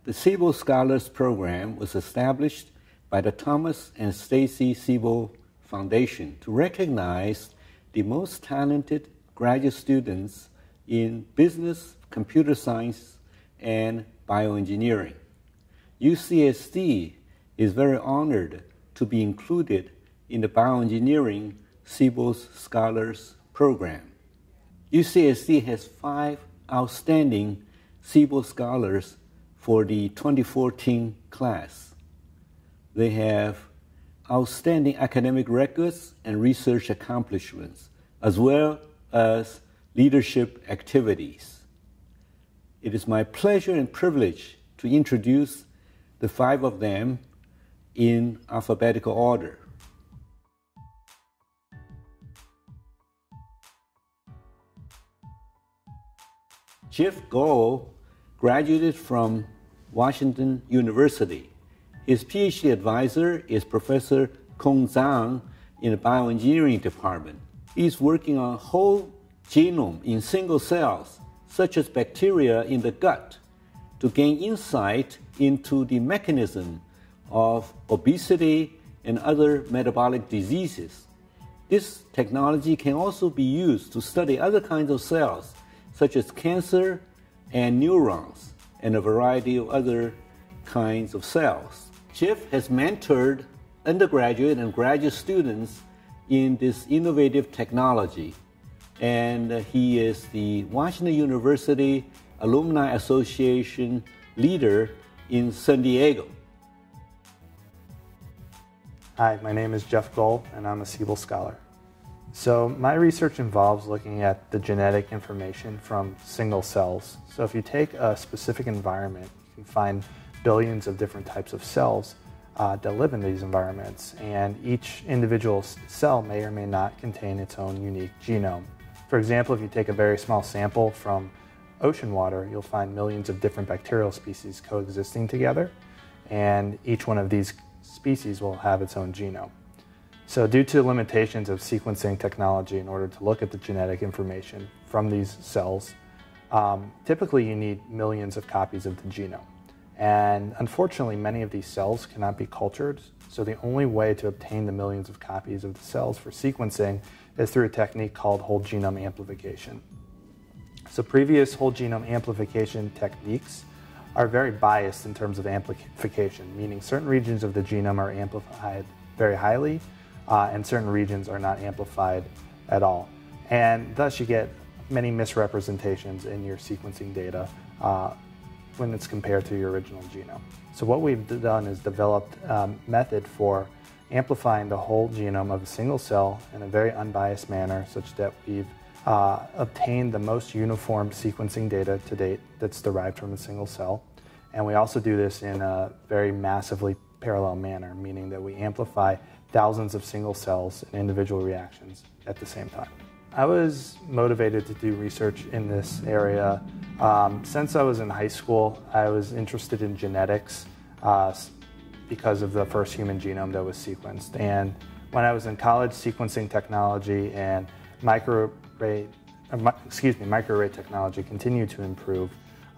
The Siebel Scholars program was established by the Thomas and Stacy Siebel Foundation to recognize the most talented graduate students in business, computer science, and bioengineering. UCSD is very honored to be included in the bioengineering Siebel Scholars program. UCSD has 5 outstanding Siebel Scholars for the 2014 class. They have outstanding academic records and research accomplishments, as well as leadership activities. It is my pleasure and privilege to introduce the 5 of them in alphabetical order. Jeff Gold graduated from Washington University. His PhD advisor is Professor Kong Zhang in the bioengineering department. He's working on whole genome in single cells, such as bacteria in the gut, to gain insight into the mechanism of obesity and other metabolic diseases. This technology can also be used to study other kinds of cells, such as cancer and neurons, and a variety of other kinds of cells. Jeff has mentored undergraduate and graduate students in this innovative technology, and he is the Washington University Alumni Association leader in San Diego. Hi, my name is Jeff Gold, and I'm a Siebel Scholar. So my research involves looking at the genetic information from single cells. So if you take a specific environment, you can find billions of different types of cells that live in these environments, and each individual cell may or may not contain its own unique genome. For example, if you take a very small sample from ocean water, you'll find millions of different bacterial species coexisting together, and each one of these species will have its own genome. So due to limitations of sequencing technology in order to look at the genetic information from these cells, typically you need millions of copies of the genome. And unfortunately, many of these cells cannot be cultured, so the only way to obtain the millions of copies of the cells for sequencing is through a technique called whole genome amplification. So previous whole genome amplification techniques are very biased in terms of amplification, meaning certain regions of the genome are amplified very highly, and certain regions are not amplified at all. And thus you get many misrepresentations in your sequencing data when it's compared to your original genome. So what we've done is developed a method for amplifying the whole genome of a single cell in a very unbiased manner, such that we've obtained the most uniform sequencing data to date that's derived from a single cell. And we also do this in a very massively parallel manner, meaning that we amplify thousands of single cells and individual reactions at the same time. I was motivated to do research in this area. Since I was in high school, I was interested in genetics because of the first human genome that was sequenced. And when I was in college, sequencing technology and microarray technology continued to improve.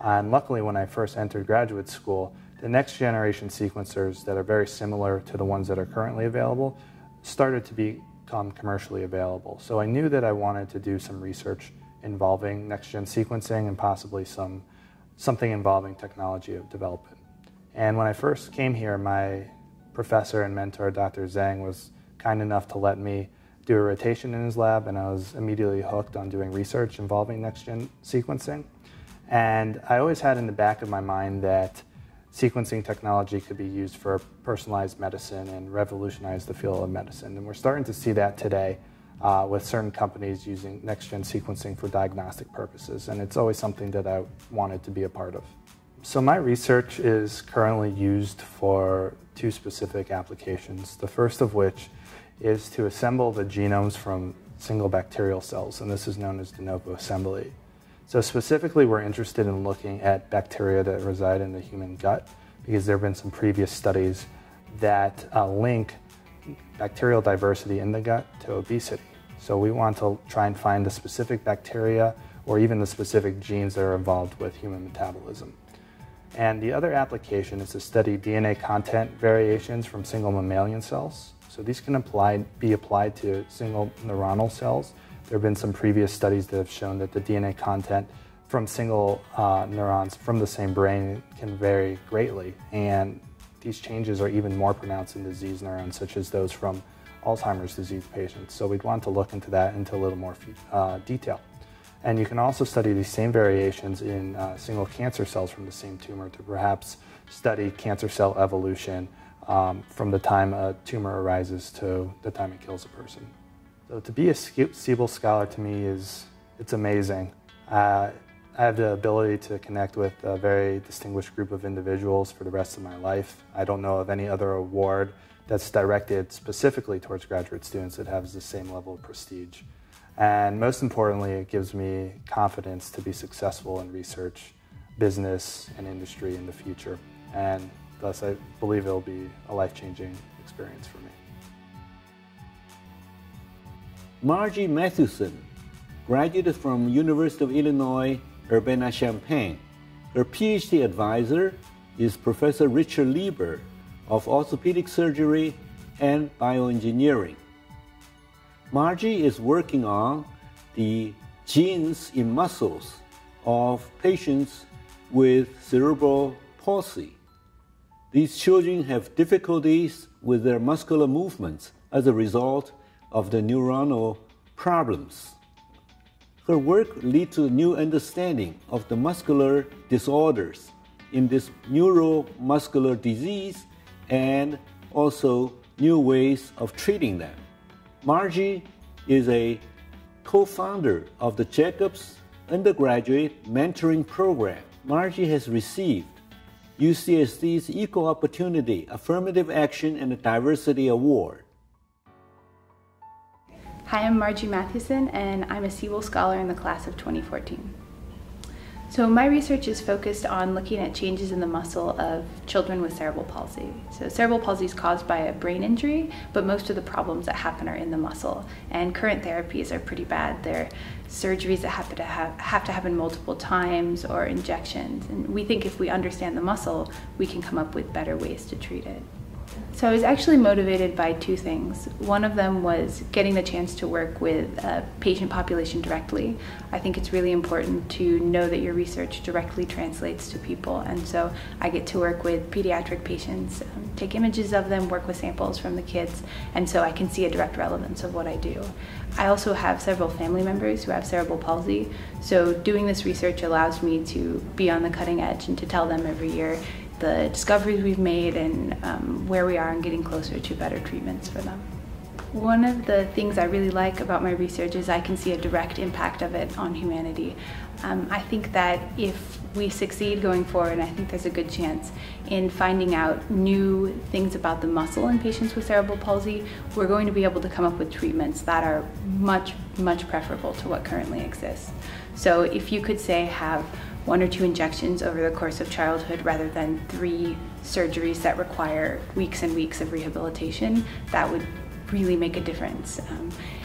And luckily, when I first entered graduate school, the next generation sequencers that are very similar to the ones that are currently available started to become commercially available. So I knew that I wanted to do some research involving next-gen sequencing and possibly something involving technology of development. And when I first came here, my professor and mentor, Dr. Zhang, was kind enough to let me do a rotation in his lab, and I was immediately hooked on doing research involving next-gen sequencing. And I always had in the back of my mind that sequencing technology could be used for personalized medicine and revolutionize the field of medicine. And we're starting to see that today with certain companies using next-gen sequencing for diagnostic purposes. And it's always something that I wanted to be a part of. So my research is currently used for 2 specific applications. The first of which is to assemble the genomes from single bacterial cells, and this is known as de novo assembly. So specifically, we're interested in looking at bacteria that reside in the human gut, because there have been some previous studies that link bacterial diversity in the gut to obesity. So we want to try and find the specific bacteria or even the specific genes that are involved with human metabolism. And the other application is to study DNA content variations from single mammalian cells. So these can be applied to single neuronal cells. There have been some previous studies that have shown that the DNA content from single neurons from the same brain can vary greatly. And these changes are even more pronounced in disease neurons, such as those from Alzheimer's disease patients. So we'd want to look into that into a little more detail. And you can also study these same variations in single cancer cells from the same tumor to perhaps study cancer cell evolution from the time a tumor arises to the time it kills a person. So to be a Siebel Scholar to me it's amazing. I have the ability to connect with a very distinguished group of individuals for the rest of my life. I don't know of any other award that's directed specifically towards graduate students that has the same level of prestige. And most importantly, it gives me confidence to be successful in research, business, and industry in the future. And thus, I believe it'll be a life-changing experience for me. Margie Mathewson graduated from University of Illinois, Urbana-Champaign. Her PhD advisor is Professor Richard Lieber of Orthopedic Surgery and Bioengineering. Margie is working on the genes in muscles of patients with cerebral palsy. These children have difficulties with their muscular movements as a result of the neuronal problems. Her work leads to a new understanding of the muscular disorders in this neuromuscular disease and also new ways of treating them. Margie is a co-founder of the Jacobs Undergraduate Mentoring Program. Margie has received UCSD's Equal Opportunity Affirmative Action and Diversity Award. Hi, I'm Margie Mathewson, and I'm a Siebel Scholar in the class of 2014. So my research is focused on looking at changes in the muscle of children with cerebral palsy. So cerebral palsy is caused by a brain injury, but most of the problems that happen are in the muscle. And current therapies are pretty bad. They're surgeries that have to happen multiple times or injections. And we think if we understand the muscle, we can come up with better ways to treat it. So I was actually motivated by two things. One of them was getting the chance to work with a patient population directly. I think it's really important to know that your research directly translates to people, and so I get to work with pediatric patients, take images of them, work with samples from the kids, and so I can see a direct relevance of what I do. I also have several family members who have cerebral palsy, so doing this research allows me to be on the cutting edge and to tell them every year the discoveries we've made and where we are in getting closer to better treatments for them. One of the things I really like about my research is I can see a direct impact of it on humanity. I think that if we succeed going forward, I think there's a good chance in finding out new things about the muscle in patients with cerebral palsy, we're going to be able to come up with treatments that are much, much preferable to what currently exists. So if you could say have 1 or 2 injections over the course of childhood rather than 3 surgeries that require weeks and weeks of rehabilitation, that would really make a difference.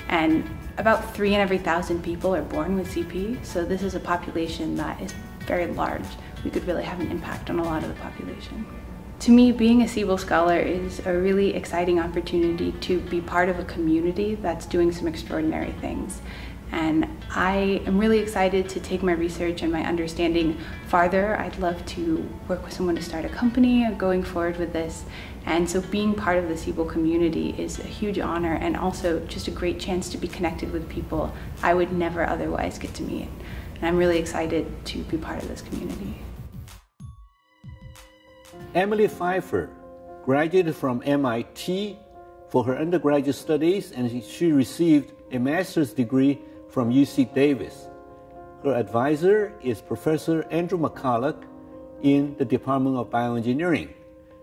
And about 3 in every 1,000 people are born with CP, so this is a population that is very large. We could really have an impact on a lot of the population. To me, being a Siebel Scholar is a really exciting opportunity to be part of a community that's doing some extraordinary things. And I am really excited to take my research and my understanding farther. I'd love to work with someone to start a company going forward with this. And so being part of the Siebel community is a huge honor and also just a great chance to be connected with people I would never otherwise get to meet. And I'm really excited to be part of this community. Emily Pfeiffer graduated from MIT for her undergraduate studies, and she received a master's degree from UC Davis. Her advisor is Professor Andrew McCulloch in the Department of Bioengineering.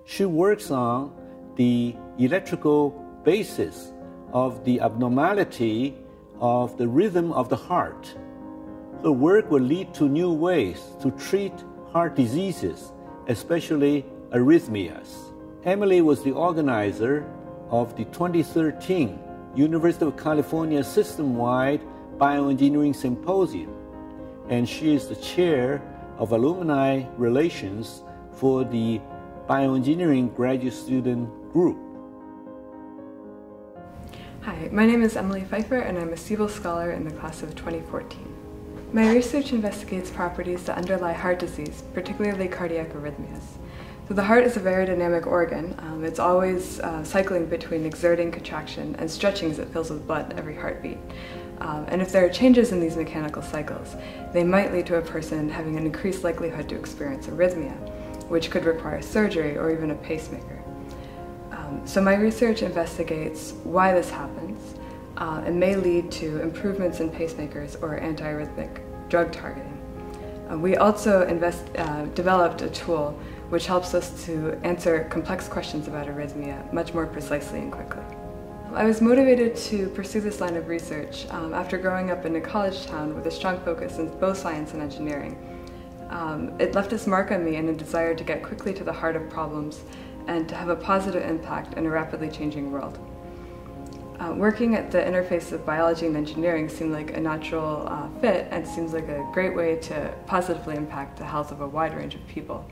She works on the electrical basis of the abnormality of the rhythm of the heart. Her work will lead to new ways to treat heart diseases, especially arrhythmias. Emily was the organizer of the 2013 University of California System-Wide Bioengineering Symposium, and she is the chair of Alumni Relations for the bioengineering graduate student group. Hi, my name is Emily Pfeiffer and I'm a Siebel Scholar in the class of 2014. My research investigates properties that underlie heart disease, particularly cardiac arrhythmias. So the heart is a very dynamic organ. It's always cycling between exerting, contraction, and stretching as it fills with blood every heartbeat. And if there are changes in these mechanical cycles, they might lead to a person having an increased likelihood to experience arrhythmia, which could require surgery or even a pacemaker. So my research investigates why this happens and may lead to improvements in pacemakers or antiarrhythmic drug targeting. We also developed a tool which helps us to answer complex questions about arrhythmia much more precisely and quickly. I was motivated to pursue this line of research after growing up in a college town with a strong focus in both science and engineering. It left its mark on me and a desire to get quickly to the heart of problems and to have a positive impact in a rapidly changing world. Working at the interface of biology and engineering seemed like a natural fit and seems like a great way to positively impact the health of a wide range of people.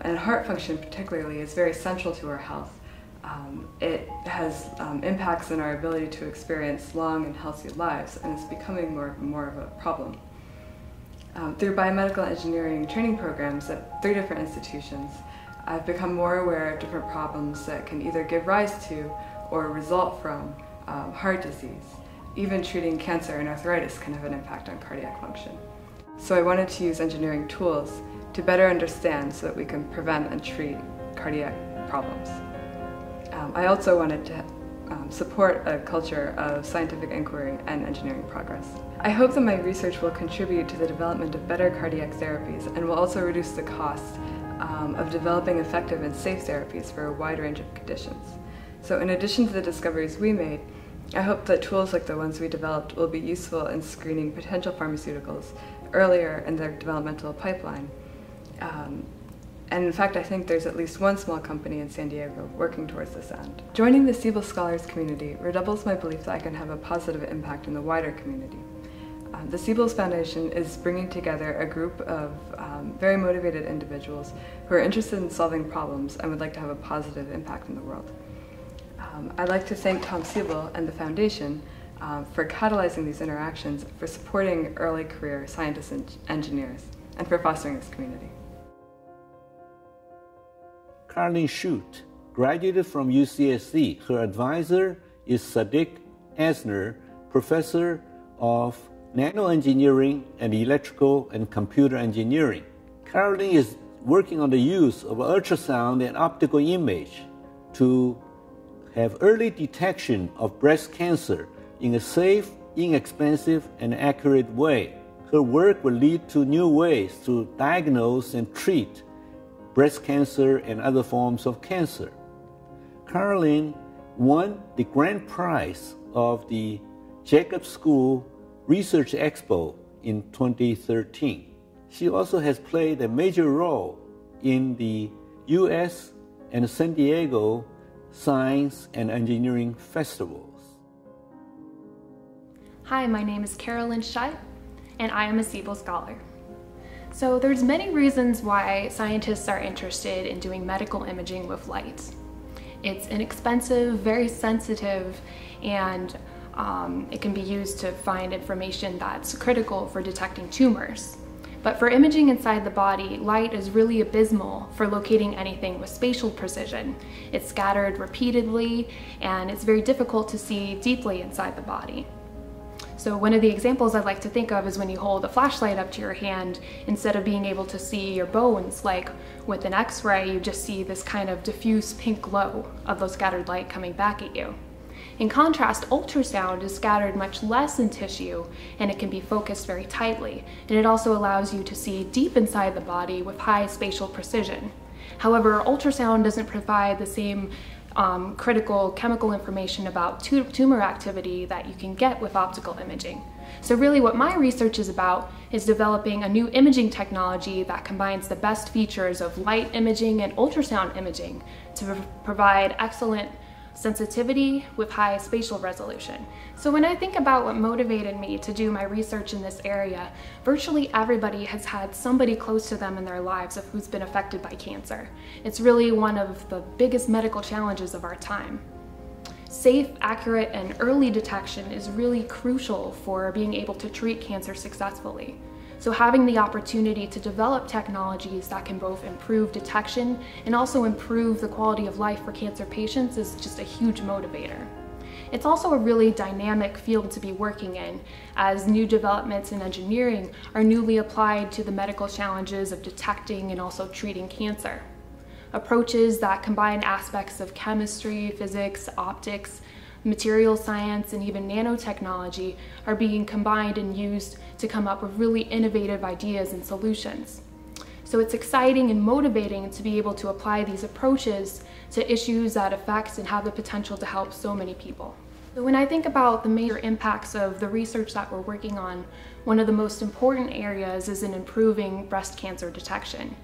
And heart function particularly is very central to our health. It has impacts on our ability to experience long and healthy lives, and it's becoming more and more of a problem. Through biomedical engineering training programs at 3 different institutions, I've become more aware of different problems that can either give rise to or result from heart disease. Even treating cancer and arthritis can have an impact on cardiac function. So I wanted to use engineering tools to better understand so that we can prevent and treat cardiac problems. I also wanted to support a culture of scientific inquiry and engineering progress. I hope that my research will contribute to the development of better cardiac therapies and will also reduce the cost of developing effective and safe therapies for a wide range of conditions. So in addition to the discoveries we made, I hope that tools like the ones we developed will be useful in screening potential pharmaceuticals earlier in their developmental pipeline. And in fact, I think there's at least one small company in San Diego working towards this end. Joining the Siebel Scholars community redoubles my belief that I can have a positive impact in the wider community. The Siebel Foundation is bringing together a group of very motivated individuals who are interested in solving problems and would like to have a positive impact in the world. I'd like to thank Tom Siebel and the Foundation for catalyzing these interactions, for supporting early career scientists and engineers, and for fostering this community. Caroline Schutt graduated from UCSD. Her advisor is Sadiq Asner, professor of nanoengineering and electrical and computer engineering. Caroline is working on the use of ultrasound and optical image to have early detection of breast cancer in a safe, inexpensive, and accurate way. Her work will lead to new ways to diagnose and treat breast cancer and other forms of cancer. Caroline won the grand prize of the Jacobs School Research Expo in 2013. She also has played a major role in the US and San Diego Science and Engineering Festivals. Hi, my name is Caroline Schutt, and I am a Siebel Scholar. So there's many reasons why scientists are interested in doing medical imaging with light. It's inexpensive, very sensitive, and it can be used to find information that's critical for detecting tumors. But for imaging inside the body, light is really abysmal for locating anything with spatial precision. It's scattered repeatedly, and it's very difficult to see deeply inside the body. So one of the examples I'd like to think of is when you hold a flashlight up to your hand, instead of being able to see your bones, like with an X-ray, you just see this kind of diffuse pink glow of the scattered light coming back at you. In contrast, ultrasound is scattered much less in tissue, and it can be focused very tightly, and it also allows you to see deep inside the body with high spatial precision. However, ultrasound doesn't provide the same critical chemical information about tumor activity that you can get with optical imaging. So really what my research is about is developing a new imaging technology that combines the best features of light imaging and ultrasound imaging to provide excellent sensitivity with high spatial resolution. So when I think about what motivated me to do my research in this area, virtually everybody has had somebody close to them in their lives who's been affected by cancer. It's really one of the biggest medical challenges of our time. Safe, accurate, and early detection is really crucial for being able to treat cancer successfully. So having the opportunity to develop technologies that can both improve detection and also improve the quality of life for cancer patients is just a huge motivator. It's also a really dynamic field to be working in, as new developments in engineering are newly applied to the medical challenges of detecting and also treating cancer. Approaches that combine aspects of chemistry, physics, optics, material science, and even nanotechnology are being combined and used to come up with really innovative ideas and solutions. So it's exciting and motivating to be able to apply these approaches to issues that affect and have the potential to help so many people. So when I think about the major impacts of the research that we're working on, one of the most important areas is in improving breast cancer detection.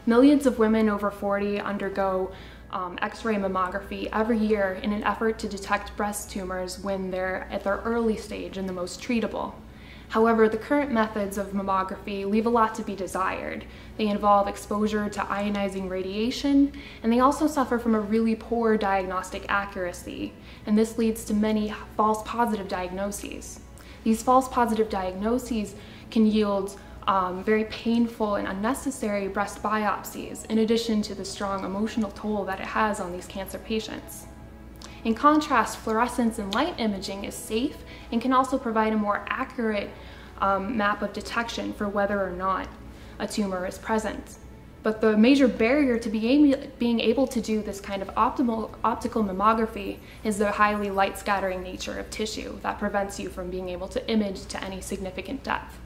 Millions of women over 40 undergo X-ray mammography every year in an effort to detect breast tumors when they're at their early stage and the most treatable. However, the current methods of mammography leave a lot to be desired. They involve exposure to ionizing radiation, and they also suffer from a really poor diagnostic accuracy, and this leads to many false positive diagnoses. These false positive diagnoses can yield very painful and unnecessary breast biopsies, in addition to the strong emotional toll that it has on these cancer patients. In contrast, fluorescence and light imaging is safe and can also provide a more accurate map of detection for whether or not a tumor is present. But the major barrier to being able to do this kind of optical mammography is the highly light scattering nature of tissue that prevents you from being able to image to any significant depth.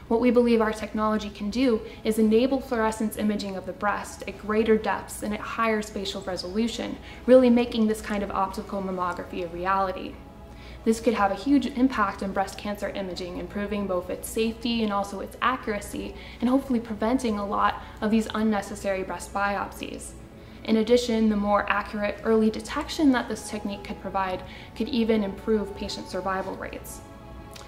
What we believe our technology can do is enable fluorescence imaging of the breast at greater depths and at higher spatial resolution, really making this kind of optical mammography a reality. This could have a huge impact on breast cancer imaging, improving both its safety and also its accuracy, and hopefully preventing a lot of these unnecessary breast biopsies. In addition, the more accurate early detection that this technique could provide could even improve patient survival rates.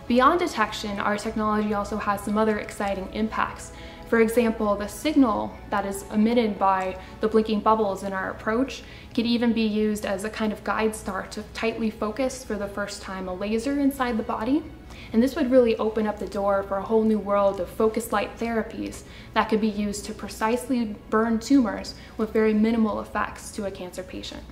Beyond detection, our technology also has some other exciting impacts. For example, the signal that is emitted by the blinking bubbles in our approach could even be used as a kind of guide star to tightly focus for the first time a laser inside the body. And this would really open up the door for a whole new world of focused light therapies that could be used to precisely burn tumors with very minimal effects to a cancer patient.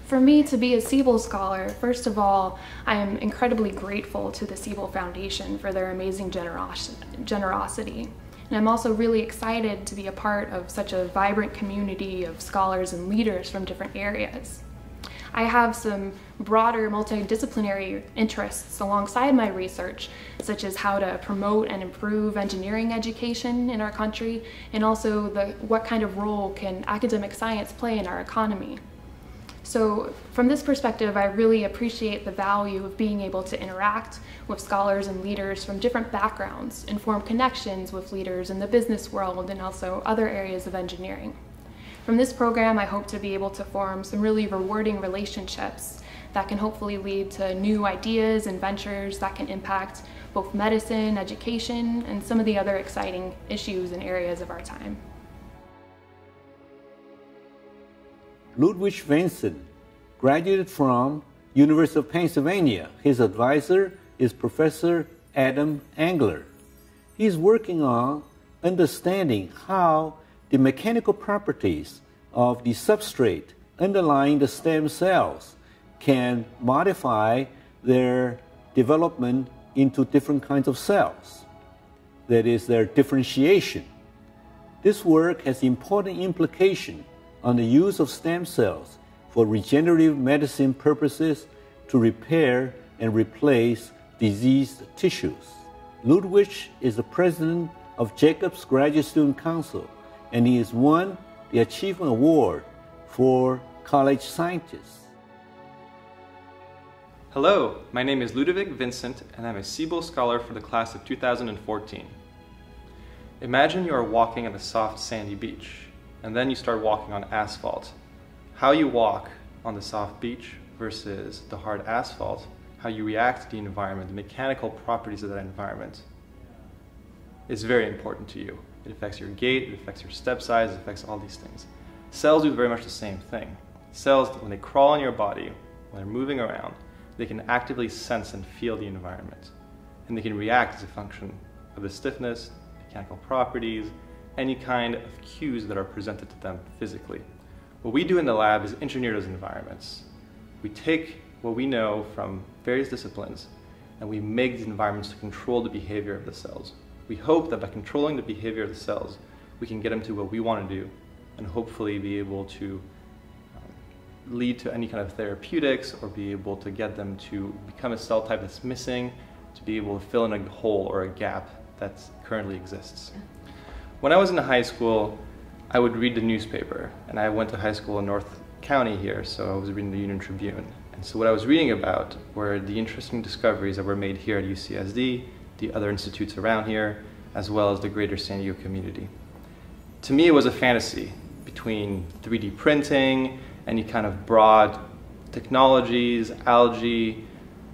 For me to be a Siebel Scholar, first of all, I am incredibly grateful to the Siebel Foundation for their amazing generosity. And I'm also really excited to be a part of such a vibrant community of scholars and leaders from different areas. I have some broader multidisciplinary interests alongside my research, such as how to promote and improve engineering education in our country, and also what kind of role can academic science play in our economy. So from this perspective, I really appreciate the value of being able to interact with scholars and leaders from different backgrounds and form connections with leaders in the business world and also other areas of engineering. From this program, I hope to be able to form some really rewarding relationships that can hopefully lead to new ideas and ventures that can impact both medicine, education, and some of the other exciting issues and areas of our time. Ludwig Vincent graduated from University of Pennsylvania. His advisor is Professor Adam Engler. He's working on understanding how the mechanical properties of the substrate underlying the stem cells can modify their development into different kinds of cells. That is, their differentiation. This work has important implications on the use of stem cells for regenerative medicine purposes to repair and replace diseased tissues. Ludwig is the president of Jacobs Graduate Student Council, and he has won the Achievement Award for college scientists. Hello, my name is Ludwig Vincent, and I'm a Siebel Scholar for the class of 2014. Imagine you are walking on a soft sandy beach, and then you start walking on asphalt. How you walk on the soft beach versus the hard asphalt, how you react to the environment, the mechanical properties of that environment is very important to you. It affects your gait, it affects your step size, it affects all these things. Cells do very much the same thing. Cells, when they crawl on your body, when they're moving around, they can actively sense and feel the environment. And they can react as a function of the stiffness, mechanical properties, any kind of cues that are presented to them physically. What we do in the lab is engineer those environments. We take what we know from various disciplines and we make these environments to control the behavior of the cells. We hope that by controlling the behavior of the cells, we can get them to what we want to do and hopefully be able to lead to any kind of therapeutics or be able to get them to become a cell type that's missing, to be able to fill in a hole or a gap that currently exists. When I was in high school, I would read the newspaper, and I went to high school in North County here, so I was reading the Union Tribune. And so what I was reading about were the interesting discoveries that were made here at UCSD, the other institutes around here, as well as the greater San Diego community. To me, it was a fantasy between 3D printing, any kind of broad technologies, algae,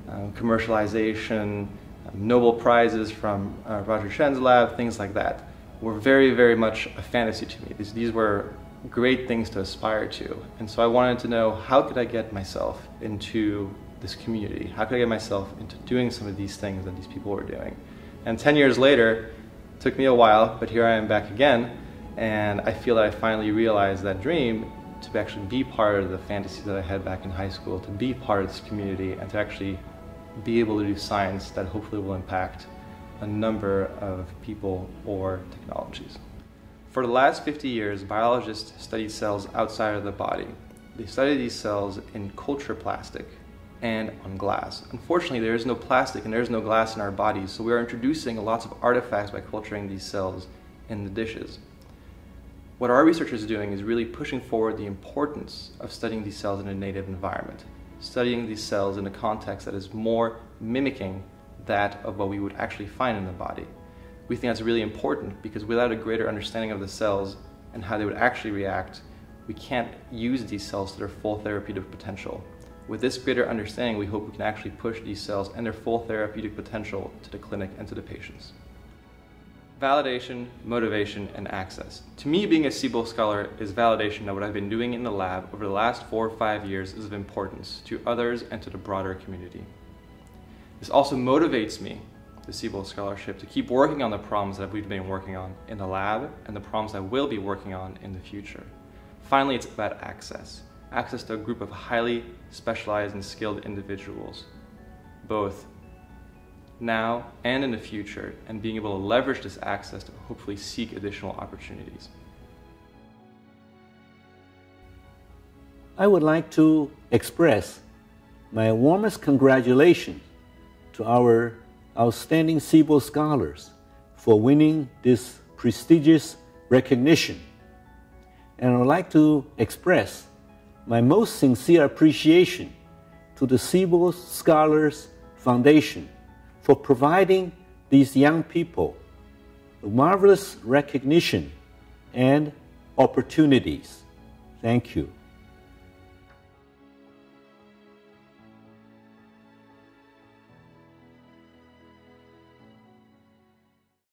commercialization, Nobel Prizes from Roger Shen's lab, things like that, were very, very much a fantasy to me. These were great things to aspire to. And so I wanted to know, how could I get myself into this community? How could I get myself into doing some of these things that these people were doing? And 10 years later, it took me a while, but here I am back again, and I feel that I finally realized that dream to actually be part of the fantasy that I had back in high school, to be part of this community, and to actually be able to do science that hopefully will impact a number of people or technologies. For the last 50 years, biologists studied cells outside of the body. They studied these cells in culture plastic and on glass. Unfortunately, there is no plastic and there is no glass in our bodies, so we are introducing lots of artifacts by culturing these cells in the dishes. What our researchers are doing is really pushing forward the importance of studying these cells in a native environment, studying these cells in a context that is more mimicking that of what we would actually find in the body. We think that's really important because without a greater understanding of the cells and how they would actually react, we can't use these cells to their full therapeutic potential. With this greater understanding, we hope we can actually push these cells and their full therapeutic potential to the clinic and to the patients. Validation, motivation, and access. To me, being a Siebel Scholar is validation that what I've been doing in the lab over the last 4 or 5 years is of importance to others and to the broader community. This also motivates me, the Siebel Scholarship, to keep working on the problems that we've been working on in the lab and the problems I will be working on in the future. Finally, it's about access. Access to a group of highly specialized and skilled individuals, both now and in the future, and being able to leverage this access to hopefully seek additional opportunities. I would like to express my warmest congratulations to our outstanding Siebel Scholars for winning this prestigious recognition. And I would like to express my most sincere appreciation to the Siebel Scholars Foundation for providing these young people marvelous recognition and opportunities. Thank you.